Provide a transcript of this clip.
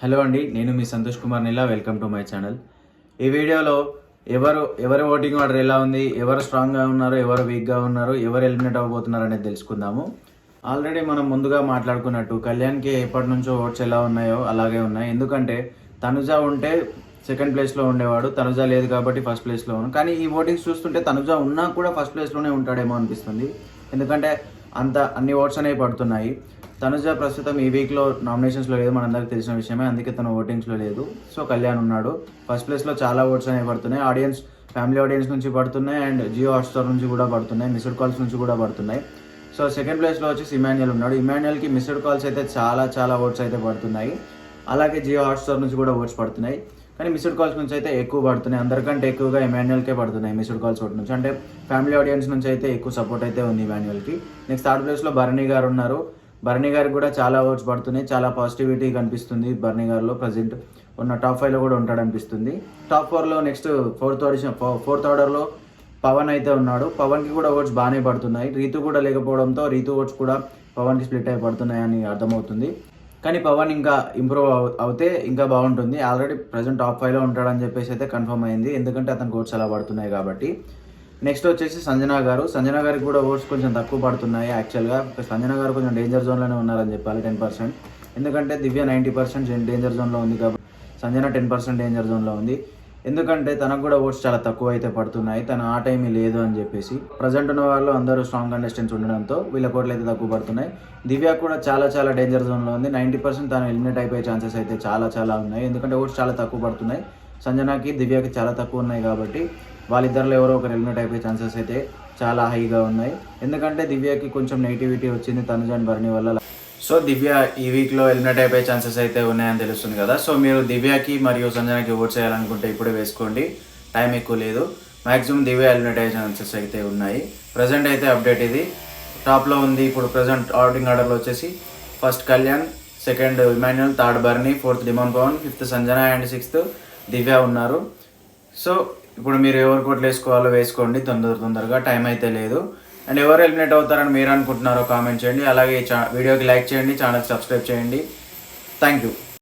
Hello అండి, నేను మీ సంతోష్ కుమార్ నిలా. Welcome to my channel. ఈ వీడియోలో ఎవరి ఓటింగ్ ఆర్డర్ ఎలా ఉంది, ఎవరు స్ట్రాంగ్గా ఉన్నారు, ఎవరు వీక్గా ఉన్నారు, ఎవరు ఎలిమినేట్ అవ్వబోతున్నారు అనేది తెలుసుకుందాము. ఆల్రెడీ మనం ముందుగా మాట్లాడుకున్నట్టు కళ్యాణ్కి ఎప్పటి నుంచో ఓట్స్ ఎలా ఉన్నాయో అలాగే ఉన్నాయి. ఎందుకంటే తనుజ ఉంటే సెకండ్ ప్లేస్లో ఉండేవాడు, తనుజ లేదు కాబట్టి ఫస్ట్ ప్లేస్లో ఉన్నాడు. కానీ ఈ ఓటింగ్స్ చూస్తుంటే తనుజ ఉన్నా కూడా ఫస్ట్ ప్లేస్లోనే ఉంటాడేమో అనిపిస్తుంది. ఎందుకంటే అన్ని ఓట్స్ అనేవి పడుతున్నాయి. తనుజ ప్రస్తుతం ఈ వీక్లో నామినేషన్స్లో లేదు, మనందరికీ తెలిసిన విషయమే. అందుకే తను ఓటింగ్స్లో లేదు. సో కళ్యాణ్ ఉన్నాడు ఫస్ట్ ప్లేస్లో. చాలా ఓట్స్ అనేవి పడుతున్నాయి. ఫ్యామిలీ ఆడియన్స్ నుంచి పడుతున్నాయి అండ్ జియో హాట్స్టార్ నుంచి కూడా పడుతున్నాయి, మిస్డ్ కాల్స్ నుంచి కూడా పడుతున్నాయి. సో సెకండ్ ప్లేస్లో వచ్చేసి ఇమాన్యుయల్ ఉన్నాడు. ఇమాన్యుయల్కి మిస్డ్ కాల్స్ అయితే చాలా ఓట్స్ అయితే పడుతున్నాయి. అలాగే జియో హాట్స్టార్ నుంచి కూడా ఓట్స్ పడుతున్నాయి. కానీ మిస్డ్ కాల్స్ నుంచి అయితే ఎక్కువ పడుతున్నాయి. అందరికంటే ఎక్కువగా ఇమాన్యుయల్కే పడుతున్నాయి మిస్డ్ కాల్స్ ఓట్ నుంచి. అంటే ఫ్యామిలీ ఆడియన్స్ నుంచి అయితే ఎక్కువ సపోర్ట్ అయితే ఉంది ఇమాన్యుయల్కి. నెక్స్ట్ థర్డ్ ప్లేస్లో భరణి గారు ఉన్నారు. భరణి గారికి కూడా చాలా ఓట్స్ పడుతున్నాయి. చాలా పాజిటివిటీ కనిపిస్తుంది భరణి గారిలో. ప్రజెంట్ ఉన్న టాప్ 5లో కూడా ఉంటాడు అనిపిస్తుంది. టాప్ 4లో నెక్స్ట్ ఫోర్త్ ఆర్డర్లో పవన్ అయితే ఉన్నాడు. పవన్కి కూడా ఓట్స్ బాగానే పడుతున్నాయి. రీతు కూడా లేకపోవడంతో రీతు ఓట్స్ కూడా పవన్కి స్ప్లిట్ అయి పడుతున్నాయని అర్థమవుతుంది. కానీ పవన్ ఇంకా ఇంప్రూవ్ అవుతే ఇంకా బాగుంటుంది. ఆల్రెడీ ప్రజెంట్ టాప్ 5లో ఉంటాడని చెప్పేసి అయితే కన్ఫర్మ్ అయింది, ఎందుకంటే అతనికి ఓట్స్ అలా పడుతున్నాయి కాబట్టి. నెక్స్ట్ వచ్చేసి సంజన గారికి కూడా ఓట్స్ కొంచెం తక్కువ పడుతున్నాయి. యాక్చువల్గా సంజన గారు కొంచెం డేంజర్ జోన్లోనే ఉన్నారని చెప్పాలి, 10%. ఎందుకంటే దివ్య 90% డేంజర్ జోన్లో ఉంది కాబట్టి సంజన 10% డేంజర్ జోన్లో ఉంది. ఎందుకంటే తనకు కూడా ఓట్స్ చాలా తక్కువ అయితే పడుతున్నాయి. తన ఆ టైం లేదు అని చెప్పేసి. ప్రజెంట్ ఉన్న వాళ్ళు అందరూ స్ట్రాంగ్ కంటెస్టెంట్స్ ఉండడంతో వీళ్ళ కోట్లు అయితే తక్కువ పడుతున్నాయి. దివ్య కూడా చాలా డేంజర్ జోన్లో ఉంది. 90% తను ఎలిమినేట్ అయిపోయే ఛాన్సెస్ అయితే చాలా ఉన్నాయి. ఎందుకంటే ఓట్స్ చాలా తక్కువ పడుతున్నాయి. సంజనకి దివ్యకి చాలా తక్కువ ఉన్నాయి కాబట్టి వాళ్ళిద్దరిలో ఎవరో ఒకరు ఎలిమినేట్ అయిపోయే ఛాన్సెస్ అయితే చాలా హైగా ఉన్నాయి. ఎందుకంటే దివ్యకి కొంచెం నెగిటివిటీ వచ్చింది తనుజ అండ్ భరణి వల్ల. సో దివ్య ఈ వీక్లో ఎలిమినేట్ అయిపోయే ఛాన్సెస్ అయితే ఉన్నాయని తెలుస్తుంది కదా. సో మీరు దివ్యకి మరియు సంజనకి ఓట్ చేయాలనుకుంటే ఇప్పుడే వేసుకోండి, టైం ఎక్కువ లేదు. మ్యాక్సిమం దివ్య ఎలిమినేట్ అయ్యే ఛాన్సెస్ అయితే ఉన్నాయి. ప్రజెంట్ అయితే అప్డేట్ ఇది. టాప్లో ఉంది ఇప్పుడు ప్రజెంట్ ఓటింగ్ ఆర్డర్లో వచ్చేసి first Kalyan, second Emmanuel, third Bharani, fourth Demon Pavan, fifth Sanjana and sixth Divya ఉన్నారు. సో ఇప్పుడు మీరు ఎవరు కోట్లు వేసుకోవాలో వేసుకోండి తొందరగా, టైం అయితే లేదు. అండ్ ఎవరు ఎలిమినేట్ అవుతారని మీరు అనుకుంటున్నారో కామెంట్ చేయండి. అలాగే వీడియోకి లైక్ చేయండి, ఛానల్కి సబ్స్క్రైబ్ చేయండి. Thank you.